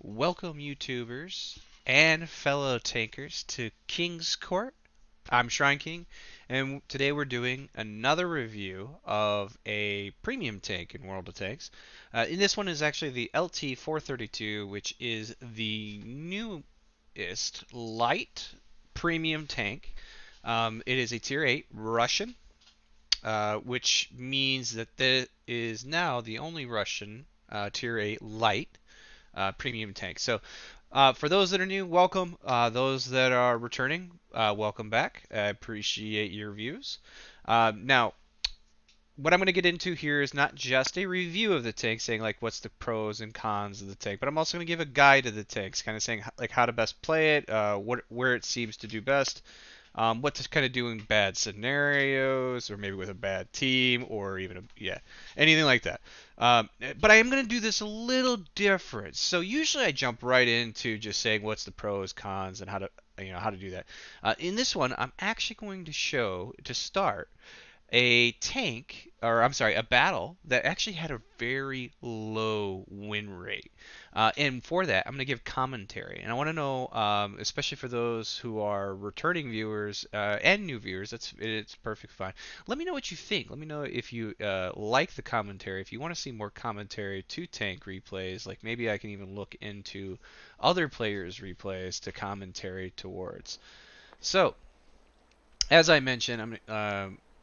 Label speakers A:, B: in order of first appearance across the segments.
A: Welcome, YouTubers and fellow tankers, to King's Court. I'm Shrine King, and today we're doing another review of a premium tank in World of Tanks. In this one is actually the LT-432, which is the newest light premium tank. It is a Tier 8 Russian, which means that this is now the only Russian Tier 8 light premium tank. So, for those that are new, welcome. Those that are returning, welcome back. I appreciate your views. Now, what I'm going to get into here is not just a review of the tank, saying like what's the pros and cons of the tank, but I'm also going to give a guide to the tanks, kind of saying like how to best play it, where it seems to do best, what to kind of do in bad scenarios, or maybe with a bad team, or even anything like that. But I am going to do this a little different. So usually I jump right into just saying what's the pros, cons, and how to do that. In this one, I'm actually going to show to start a tank, or I'm sorry, a battle that actually had a very low win rate. And for that, I'm going to give commentary. And I want to know, especially for those who are returning viewers and new viewers, it's perfect fine. Let me know what you think. Let me know if you like the commentary. If you want to see more commentary to tank replays, like maybe I can even look into other players' replays to commentary towards. So, as I mentioned,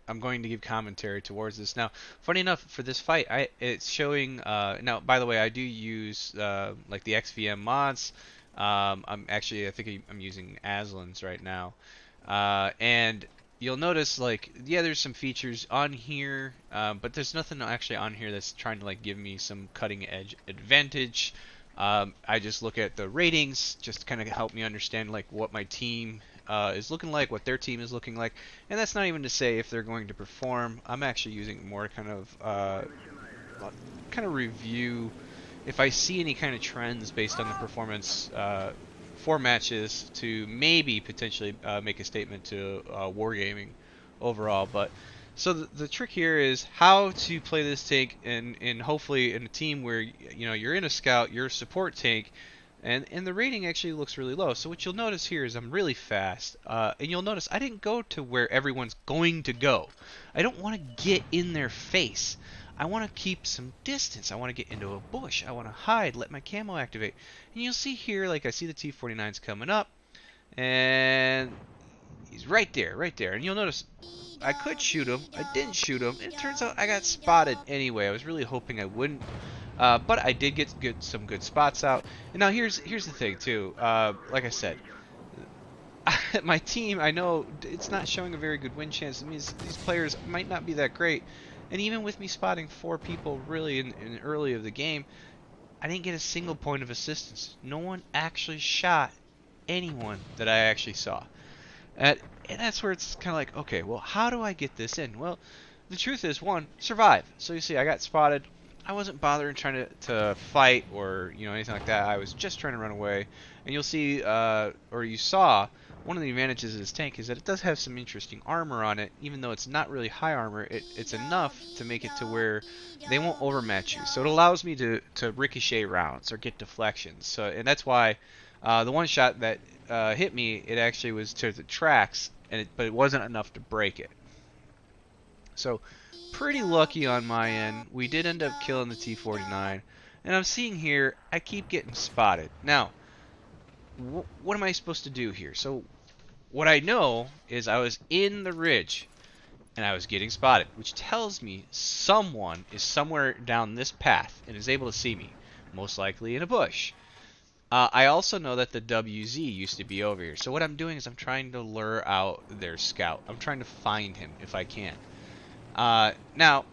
A: I'm going to give commentary towards this. Now, funny enough, for this fight, it's showing. Now, by the way, I do use like the XVM mods. I think I'm using Aslan's right now, and you'll notice like there's some features on here, but there's nothing actually on here that's trying to like give me some cutting edge advantage. I just look at the ratings, just to kind of help me understand like what my team is looking like, what their team is looking like, and that's not even to say if they're going to perform. I'm actually using more kind of review if I see any kind of trends based on the performance for matches to maybe potentially make a statement to wargaming overall. But so the trick here is how to play this tank and hopefully in a team where you're in a scout, you're a support tank, and the rating actually looks really low. So what you'll notice here is I'm really fast, and you'll notice I didn't go to where everyone's going to go. I don't want to get in their face. I want to keep some distance. I want to get into a bush. I want to hide, let my camo activate. And you'll see here, like I see the T-49s coming up, and he's right there, right there. And you'll notice I could shoot him. I didn't shoot him. And it turns out I got spotted anyway. I was really hoping I wouldn't. But I did get some good spots out. And now here's the thing too. Like I said, my team, I know it's not showing a very good win chance. It means these players might not be that great. And even with me spotting 4 people really in early of the game, I didn't get a single point of assistance. No one actually shot anyone that I actually saw. And that's where it's kind of like, okay, well, how do I get this in? Well, the truth is, one, survive. So you see, I got spotted. I wasn't bothering trying to fight or anything like that. I was just trying to run away. And you'll see, or you saw, one of the advantages of this tank is that it does have some interesting armor on it. Even though it's not really high armor, it's enough to make it to where they won't overmatch you. So it allows me to ricochet rounds or get deflections. So and that's why the one shot that hit me, it actually was to the tracks, but it wasn't enough to break it. So pretty lucky on my end. We did end up killing the T-49, and I'm seeing here I keep getting spotted. Now, what am I supposed to do here? So what I know is I was in the ridge and I was getting spotted, which tells me someone is somewhere down this path and is able to see me, most likely in a bush. I also know that the WZ used to be over here. So what I'm doing is I'm trying to lure out their scout. I'm trying to find him if I can. Now,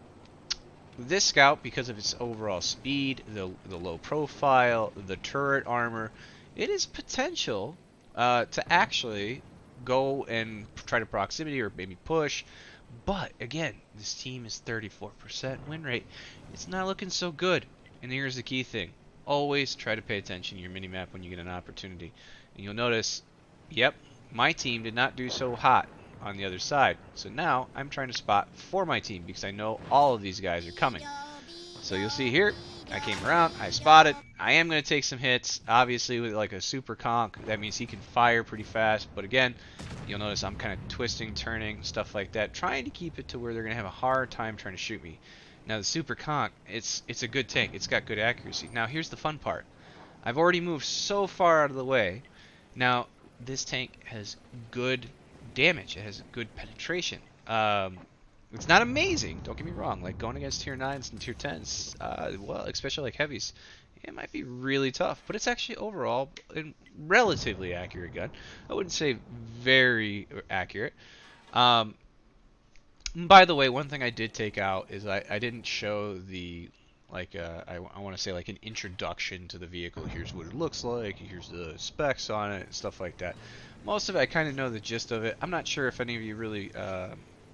A: this scout, because of its overall speed, the low profile, the turret armor, it is potential to actually go and try to proximity or maybe push. But again, this team is 34% win rate. It's not looking so good. And here's the key thing. Always try to pay attention to your minimap when you get an opportunity. And you'll notice, yep, my team did not do so hot on the other side. So now I'm trying to spot for my team because I know all of these guys are coming. So you'll see here, I came around, I spotted. I am going to take some hits. Obviously, with like a super conch, that means he can fire pretty fast. But again, you'll notice I'm kind of twisting, turning, stuff like that, trying to keep it to where they're going to have a hard time trying to shoot me. Now, the super conch, it's a good tank. It's got good accuracy. Now, here's the fun part. I've already moved so far out of the way. Now, this tank has good damage. It has good penetration. It's not amazing, don't get me wrong. Like going against tier 9s and tier 10s, well, especially like heavies, it might be really tough. But it's actually overall a relatively accurate gun. I wouldn't say very accurate. By the way, one thing I did take out is I didn't show the like I want to say like an introduction to the vehicle. Here's what it looks like. Here's the specs on it, and stuff like that. Most of it I kind of know the gist of it. I'm not sure if any of you really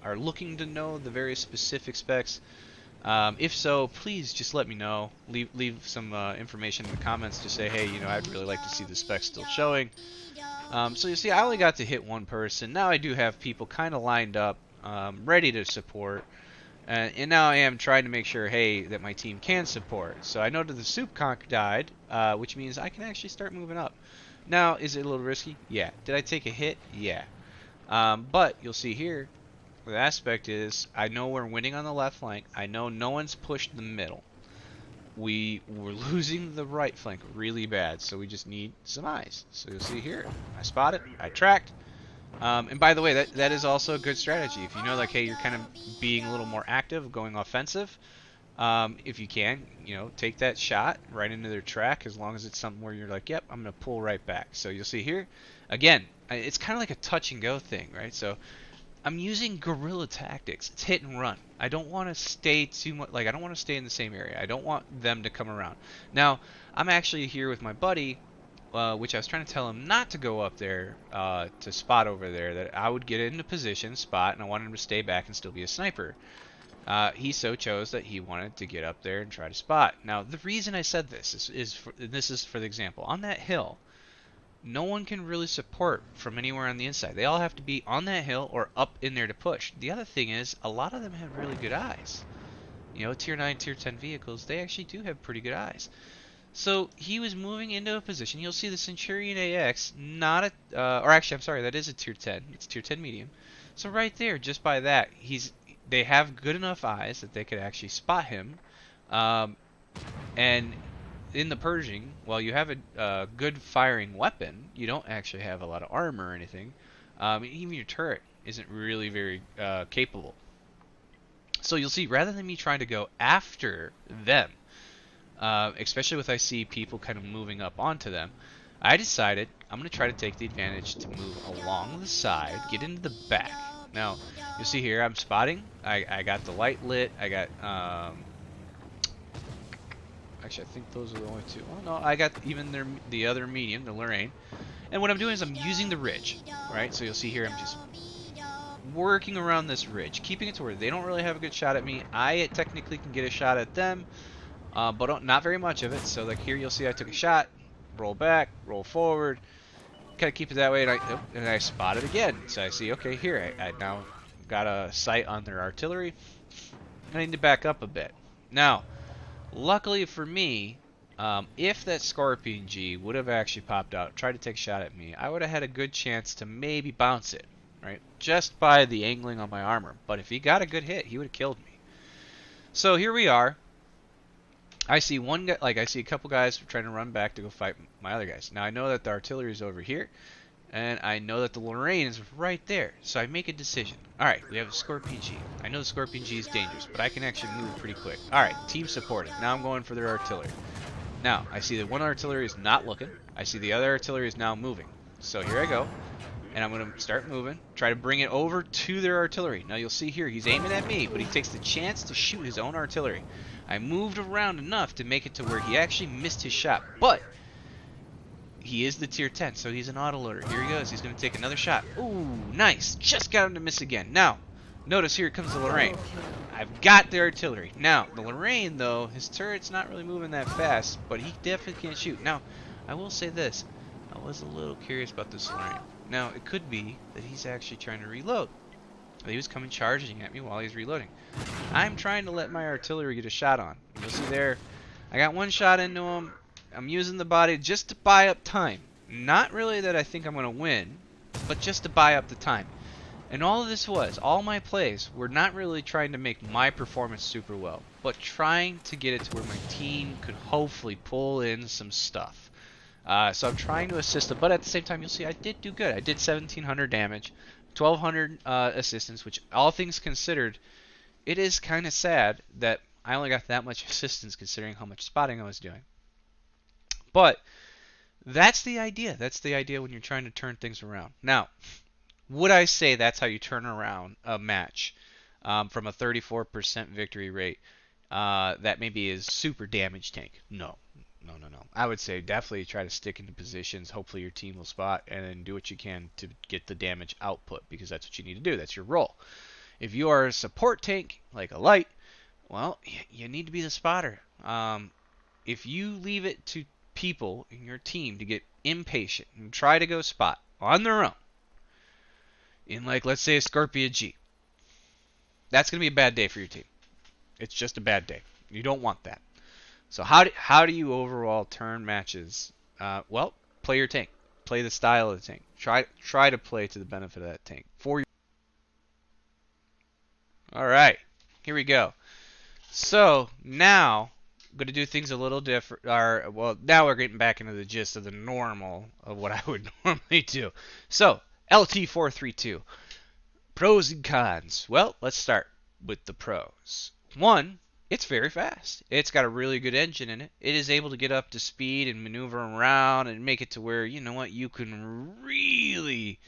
A: are looking to know the very specific specs. If so, please just let me know. Leave some information in the comments to say, hey, you know, I'd really like to see the specs still showing. So you see, I only got to hit one person. Now I do have people kind of lined up, ready to support. And now I am trying to make sure, hey, that my team can support. So I know that the Soup Conch died, which means I can actually start moving up. Now, is it a little risky? Yeah. Did I take a hit? Yeah. But you'll see here, the aspect is, I know we're winning on the left flank. I know no one's pushed the middle. We were losing the right flank really bad, so we just need some eyes. So you'll see here, I spotted, I tracked. And by the way, that is also a good strategy. If you know, like, hey, you're kind of being a little more active, going offensive, if you can, you know, take that shot right into their track, as long as it's something where you're like, yep, I'm going to pull right back. So you'll see here, again, it's kind of like a touch and go thing, right? So I'm using guerrilla tactics. It's hit and run. I don't want to stay too much, like, I don't want to stay in the same area. I don't want them to come around. Now, I'm actually here with my buddy, which I was trying to tell him not to go up there to spot over there, that I would get into position, spot, and I wanted him to stay back and still be a sniper. He so chose that he wanted to get up there and try to spot. Now, the reason I said this is for the example. On that hill, no one can really support from anywhere on the inside. They all have to be on that hill or up in there to push. The other thing is, a lot of them have really good eyes. You know, tier 9, tier 10 vehicles, they actually do have pretty good eyes. So he was moving into a position. You'll see the Centurion AX, not a, or actually, I'm sorry, that is a tier 10. It's tier 10 medium. So right there, just by that, they have good enough eyes that they could actually spot him. And in the purging, while you have a good firing weapon, you don't actually have a lot of armor or anything. Even your turret isn't really very capable. So you'll see, rather than me trying to go after them, especially with I see people kind of moving up onto them, I decided I'm going to try to take the advantage to move along the side, get into the back. Now, you'll see here, I'm spotting. I got the light lit. I got, actually, I think those are the only two. Oh, no, I got even the other medium, the Lorraine. And what I'm doing is I'm using the ridge, right? So you'll see here, I'm just working around this ridge, keeping it to where they don't really have a good shot at me. I technically can get a shot at them, but not very much of it. So like here, you'll see I took a shot, roll back, roll forward, kind of keep it that way, and I spot it again. So I see, okay, here I now got a sight on their artillery. I need to back up a bit. Now, luckily for me, if that Scorpion G would have actually popped out, tried to take a shot at me, I would have had a good chance to maybe bounce it, right? Just by the angling on my armor. But if he got a good hit, he would have killed me. So here we are. I see one guy, like I see a couple guys trying to run back to go fight my other guys. Now I know that the artillery is over here, and I know that the Lorraine is right there. So I make a decision. Alright, we have a Scorpion G. I know the Scorpion G is dangerous, but I can actually move pretty quick. Alright, team supported. Now I'm going for their artillery. Now, I see that one artillery is not looking. I see the other artillery is now moving. So here I go. And I'm going to start moving. Try to bring it over to their artillery. Now you'll see here, he's aiming at me, but he takes the chance to shoot his own artillery. I moved around enough to make it to where he actually missed his shot. But he is the tier 10, so he's an autoloader. Here he goes. He's going to take another shot. Ooh, nice. Just got him to miss again. Now, notice here comes the Lorraine. I've got the artillery. Now, the Lorraine, though, his turret's not really moving that fast, but he definitely can't shoot. Now, I will say this. I was a little curious about this Lorraine. Now, it could be that he's actually trying to reload. He was coming charging at me while he's reloading. I'm trying to let my artillery get a shot on. You'll see there, I got one shot into him. I'm using the body just to buy up time. Not really that I think I'm going to win, but just to buy up the time. And all of this was, all my plays were not really trying to make my performance super well, but trying to get it to where my team could hopefully pull in some stuff. So I'm trying to assist them, but at the same time, you'll see I did do good. I did 1,700 damage, 1,200 assistance, which all things considered, it is kind of sad that I only got that much assistance considering how much spotting I was doing. But that's the idea. That's the idea when you're trying to turn things around. Now, would I say that's how you turn around a match from a 34% victory rate that maybe is super damage tank? No. No. I would say definitely try to stick into positions. Hopefully your team will spot and then do what you can to get the damage output because that's what you need to do. That's your role. If you are a support tank like a light, well, you need to be the spotter. If you leave it to people in your team to get impatient and try to go spot on their own, in like let's say a Scorpia G, that's going to be a bad day for your team. It's just a bad day. You don't want that. So how do you overall turn matches? Well, play your tank. Play the style of the tank. Try to play to the benefit of that tank. All right, here we go. So now I'm going to do things a little different. Well, now we're getting back into the gist of the normal of what I would normally do. So LT432. Pros and cons. Well, let's start with the pros. One, it's very fast. It's got a really good engine in it. It is able to get up to speed and maneuver around and make it to where, you know what, you can really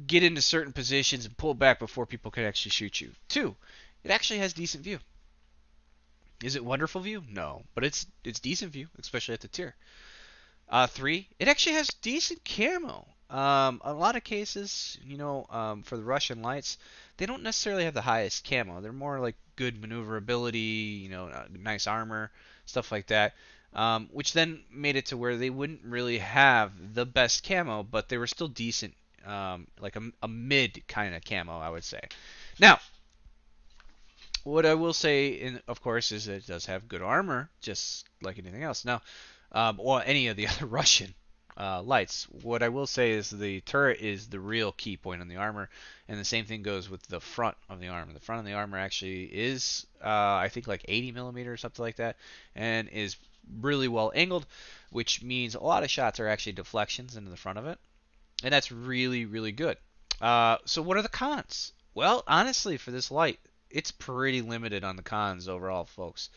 A: get into certain positions and pull back before people can actually shoot you. Two, it actually has decent view. Is it wonderful view? No, but it's decent view, especially at the tier. Three, it actually has decent camo. A lot of cases, for the Russian lights, they don't necessarily have the highest camo. They're more like good maneuverability, nice armor, stuff like that. Which then made it to where they wouldn't really have the best camo, but they were still decent, like a mid kind of camo, I would say. Now, what I will say, of course, is that it does have good armor, just like anything else. Now, or any of the other Russian lights. What I will say is the turret is the real key point on the armor, and the same thing goes with the front of the armor. The front of the armor actually is, I think, like 80 millimeter or something like that, and is really well angled, which means a lot of shots are actually deflections into the front of it, and that's really, really good. So what are the cons? Well, honestly, for this light, it's pretty limited on the cons overall, folks.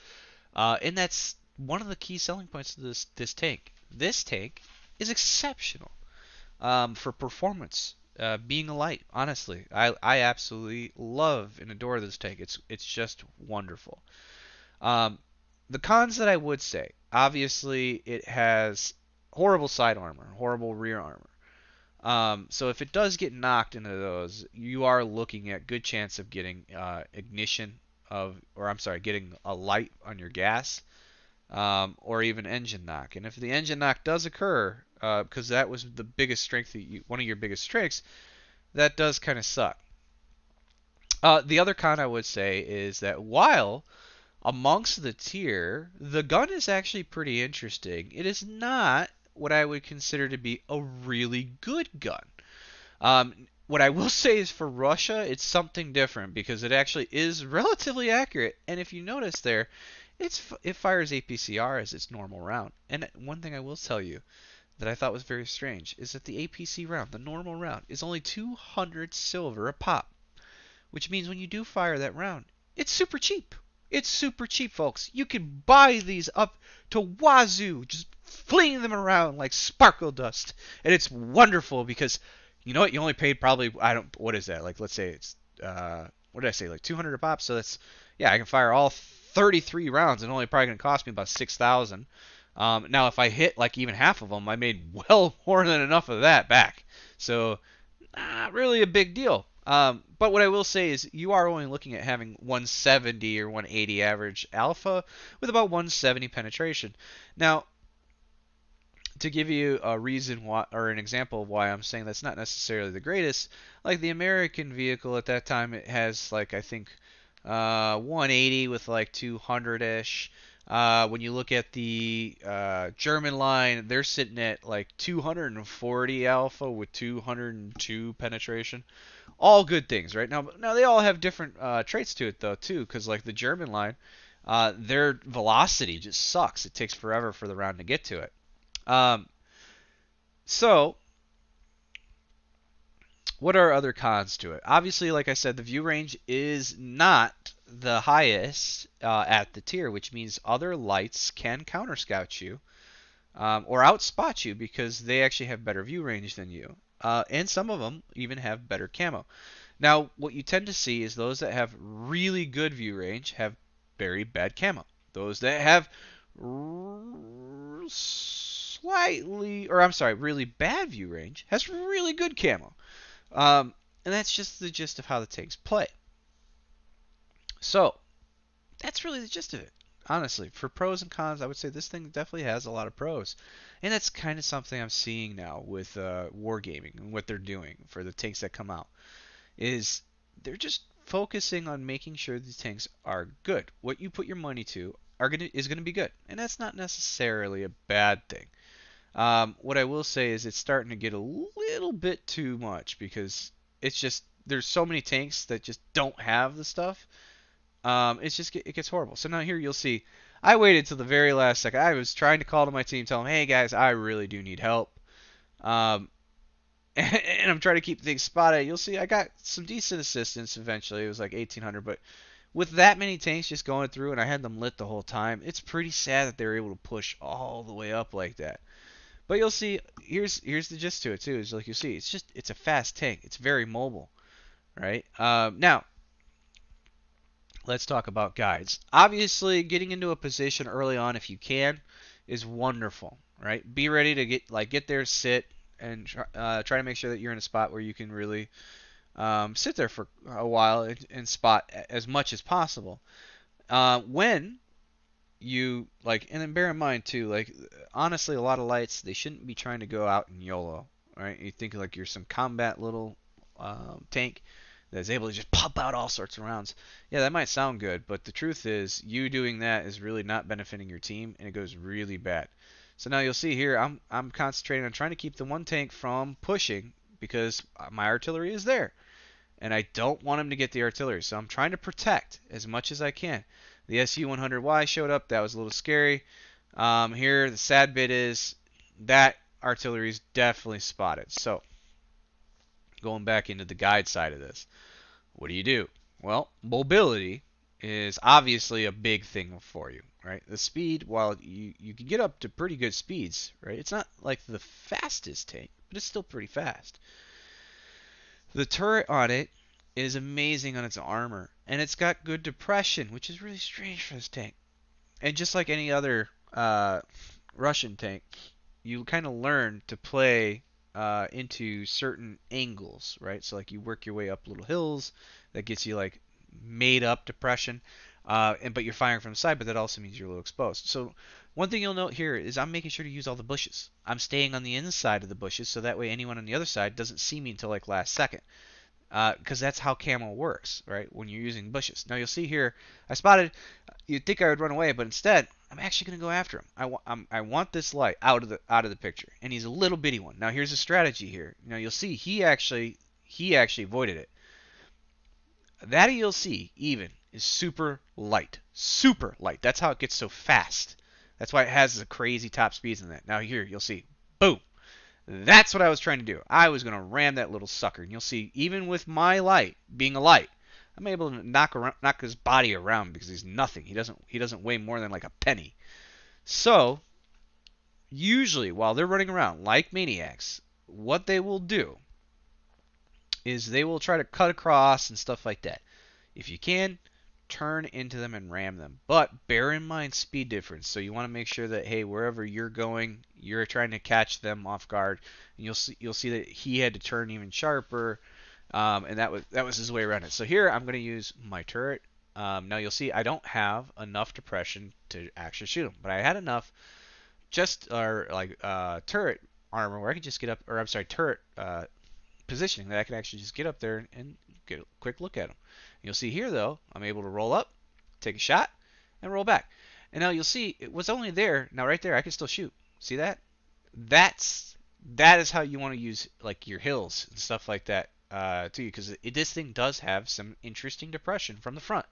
A: And that's one of the key selling points of this tank. This tank is exceptional for performance. Being a light, honestly, I absolutely love and adore this tank. It's just wonderful. The cons that I would say, obviously, it has horrible side armor, horrible rear armor. So if it does get knocked into those, you are looking at good chance of getting getting a light on your gas, or even engine knock. And if the engine knock does occur, because that was the biggest strength, one of your biggest strengths, that does kind of suck. The other con I would say is that while amongst the tier, the gun is actually pretty interesting, it is not what I would consider to be a really good gun. What I will say is for Russia, it's something different because it actually is relatively accurate. And if you notice there, it fires APCR as its normal round. And one thing I will tell you that I thought was very strange is that the APC round, the normal round, is only 200 silver a pop. Which means when you do fire that round, it's super cheap. It's super cheap, folks. You can buy these up to wazoo, just fling them around like sparkle dust. And it's wonderful because, you know what, you only paid probably, what is that? Like, let's say it's, what did I say, like 200 a pop? So that's, yeah, I can fire all 33 rounds and only probably going to cost me about 6,000. Now, if I hit like even half of them, I made well more than enough of that back. So, not really a big deal. But what I will say is you are only looking at having 170 or 180 average alpha with about 170 penetration. Now, to give you a reason why, or an example of why I'm saying that's not necessarily the greatest, like the American vehicle at that time, it has like, I think, 180 with like 200-ish. When you look at the German line, they're sitting at like 240 alpha with 202 penetration. All good things, right? Now they all have different traits to it though too, because like the German line, their velocity just sucks. It takes forever for the round to get to it. Um, so what are other cons to it? Obviously, like I said, the view range is not the highest at the tier, which means other lights can counter scout you or outspot you because they actually have better view range than you. And some of them even have better camo. Now, what you tend to see is those that have really good view range have very bad camo. Those that have slightly, or I'm sorry, really bad view range has really good camo. And that's just the gist of how the tanks play. So, that's really the gist of it. Honestly, for pros and cons, I would say this thing definitely has a lot of pros. And that's kind of something I'm seeing now with Wargaming and what they're doing for the tanks that come out. Is they're just focusing on making sure these tanks are good. What you put your money to is gonna be good, and that's not necessarily a bad thing. What I will say is it's starting to get a little bit too much because it's just there's so many tanks that just don't have the stuff. It gets horrible. So now here you'll see. I waited till the very last second. I was trying to call to my team, tell them, "Hey guys, I really do need help." Um, and I'm trying to keep things spotted. You'll see I got some decent assistance eventually. It was like 1800, but with that many tanks just going through and I had them lit the whole time, it's pretty sad that they were able to push all the way up like that. But you'll see here's the gist to it too. Is like you see, it's a fast tank. It's very mobile, right? Now let's talk about guides. Obviously, getting into a position early on if you can is wonderful, right? Be ready to get there, sit, and try to make sure that you're in a spot where you can really sit there for a while and spot as much as possible. When you like, and then bear in mind too, like honestly, a lot of lights they shouldn't be trying to go out in YOLO, right? You think like you're some combat little tank that's able to just pop out all sorts of rounds. Yeah, that might sound good, but the truth is, you doing that is really not benefiting your team, and it goes really bad. So now you'll see here, I'm concentrating on trying to keep the one tank from pushing because my artillery is there, and I don't want him to get the artillery. So I'm trying to protect as much as I can. The SU-100Y showed up. That was a little scary. Here, the sad bit is that artillery is definitely spotted. So going back into the guide side of this, what do? Well, mobility is obviously a big thing for you, right? The speed, while you can get up to pretty good speeds, right? It's not like the fastest tank, but it's still pretty fast. The turret on it is amazing on its armor, and it's got good depression, which is really strange for this tank. And just like any other Russian tank, you kind of learn to play into certain angles, right? So like you work your way up little hills that gets you like made up depression, but you're firing from the side, but that also means you're a little exposed. So one thing you'll note here is I'm making sure to use all the bushes. I'm staying on the inside of the bushes so that way anyone on the other side doesn't see me until like last second. Because that's how camo works, right? When you're using bushes. Now you'll see here, I spotted. You'd think I would run away, but instead, I'm actually going to go after him. I want this light out of the picture, and he's a little bitty one. Now here's a strategy here. Now you'll see he actually avoided it. That ELC even is super light. That's how it gets so fast. That's why it has the crazy top speeds in that. Now here you'll see, boom. That's what I was trying to do. I was going to ram that little sucker. And you'll see, even with my light being a light, I'm able to knock his body around because he's nothing. He doesn't weigh more than like a penny. So, usually while they're running around like maniacs, what they will do is they will try to cut across and stuff like that. If you can, turn into them and ram them. But bear in mind speed difference. So you want to make sure that hey, wherever you're going, you're trying to catch them off guard. And you'll see that he had to turn even sharper, and that was his way around it. So here I'm going to use my turret. Now you'll see I don't have enough depression to actually shoot him, but I had enough turret armor where I could just get up, or I'm sorry, turret positioning that I can actually just get up there and get a quick look at him. You'll see here though, I'm able to roll up, take a shot, and roll back. And now you'll see it was only there. Now right there, I can still shoot. See that? That's that is how you want to use like your hills and stuff like that too, because this thing does have some interesting depression from the front.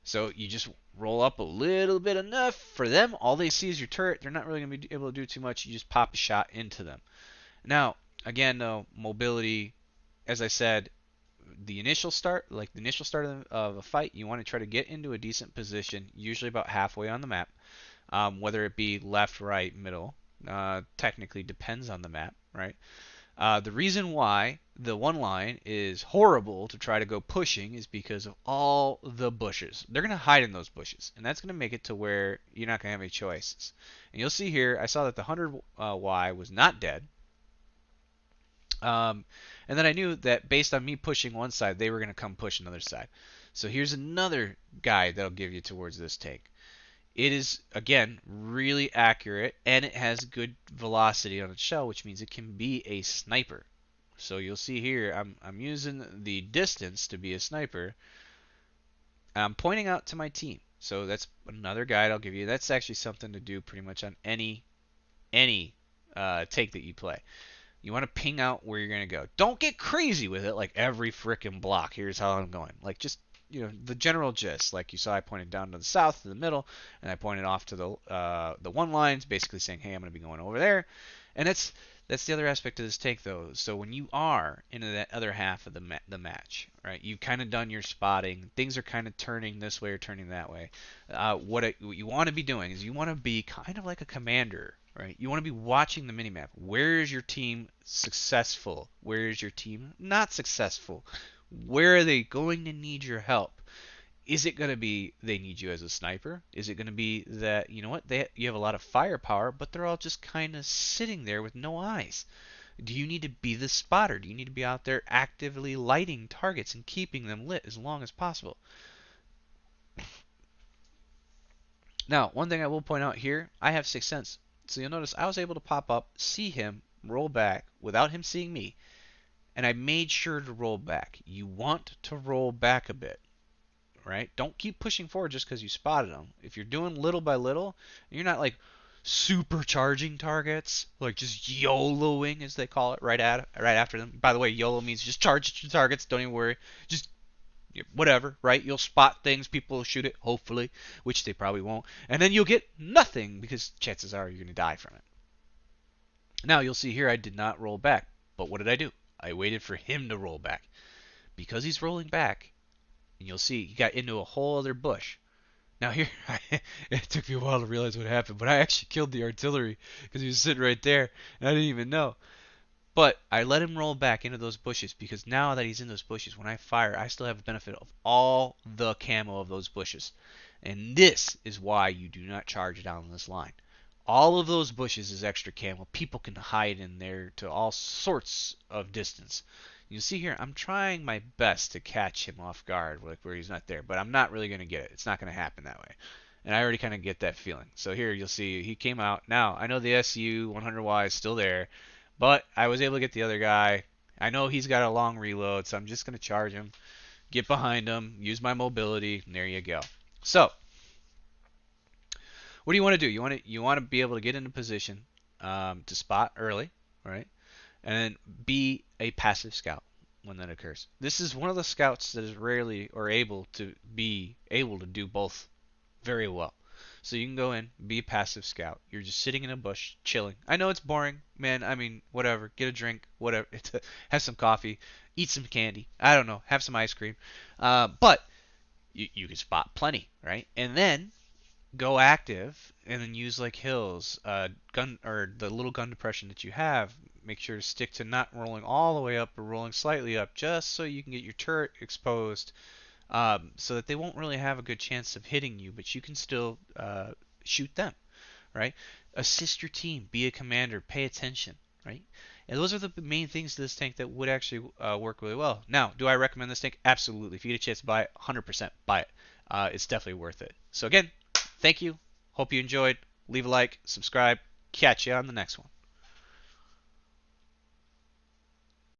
A: So you just roll up a little bit enough for them. All they see is your turret. They're not really going to be able to do too much. You just pop a shot into them. Now, again, though, mobility, as I said, the initial start, like the initial start of a fight, you want to try to get into a decent position, usually about halfway on the map, whether it be left, right, middle. Technically depends on the map, right? The reason why the one line is horrible to try to go pushing is because of all the bushes. They're going to hide in those bushes, and that's going to make it to where you're not going to have any choices. And you'll see here, I saw that the 100Y was not dead. And then I knew that based on me pushing one side, they were going to come push another side. So here's another guide that'll give you towards this tank. It is, again, really accurate, and it has good velocity on its shell, which means it can be a sniper. So you'll see here, I'm using the distance to be a sniper. I'm pointing out to my team. So that's another guide I'll give you. That's actually something to do pretty much on any take that you play. You want to ping out where you're going to go. Don't get crazy with it like every frickin' block. Here's how I'm going. Like just, the general gist. Like you saw I pointed down to the south, to the middle, and I pointed off to the one lines, basically saying, hey, I'm going to be going over there. And that's the other aspect of this take, though. So when you are into that other half of the match, right, you've kind of done your spotting. Things are kind of turning this way or turning that way. What you want to be doing is you want to be kind of like a commander, right? You want to be watching the minimap. Where is your team successful? Where is your team not successful? Where are they going to need your help? Is it going to be they need you as a sniper? Is it going to be that, you know what, you have a lot of firepower, but they're all just kind of sitting there with no eyes? Do you need to be the spotter? Do you need to be out there actively lighting targets and keeping them lit as long as possible? Now, one thing I will point out here, I have Sixth Sense. So you'll notice I was able to pop up, see him, roll back without him seeing me, and I made sure to roll back. You want to roll back a bit, right? Don't keep pushing forward just because you spotted them. If you're doing little by little, you're not like supercharging targets, like just YOLOing as they call it right after them. By the way, YOLO means just charge your targets. Don't even worry. Just whatever, right? You'll spot things, people will shoot it, hopefully, which they probably won't, and then you'll get nothing because chances are you're going to die from it. Now you'll see here I did not roll back, but what did I do? I waited for him to roll back. Because he's rolling back, and you'll see he got into a whole other bush. Now here, it took me a while to realize what happened, but I actually killed the artillery because he was sitting right there, and I didn't even know. But I let him roll back into those bushes because now that he's in those bushes, when I fire, I still have the benefit of all the camo of those bushes. And this is why you do not charge down this line. All of those bushes is extra camo. People can hide in there to all sorts of distance. You see here, I'm trying my best to catch him off guard, like where he's not there, but I'm not really going to get it. It's not going to happen that way. And I already kind of get that feeling. So here you'll see he came out. Now, I know the SU 100Y is still there. But I was able to get the other guy. I know he's got a long reload, so I'm just going to charge him, get behind him, use my mobility, and there you go. So, what do you want to do? You want to be able to get into position to spot early, right? And then be a passive scout when that occurs. This is one of the scouts that is rarely or able to do both very well. So you can go in, be a passive scout. You're just sitting in a bush, chilling. I know it's boring, man. I mean, whatever. Get a drink, whatever. Have some coffee, eat some candy. I don't know. Have some ice cream. But you can spot plenty, right? And then go active, and then use like hills, gun or the little gun depression that you have. Make sure to stick to not rolling all the way up or rolling slightly up, just so you can get your turret exposed. So that they won't really have a good chance of hitting you, but you can still shoot them, right? Assist your team, be a commander, pay attention, right? And those are the main things to this tank that would actually work really well. Now, do I recommend this tank? Absolutely. If you get a chance to buy it, 100% buy it. It's definitely worth it. So again, thank you. Hope you enjoyed. Leave a like, subscribe. Catch you on the next one.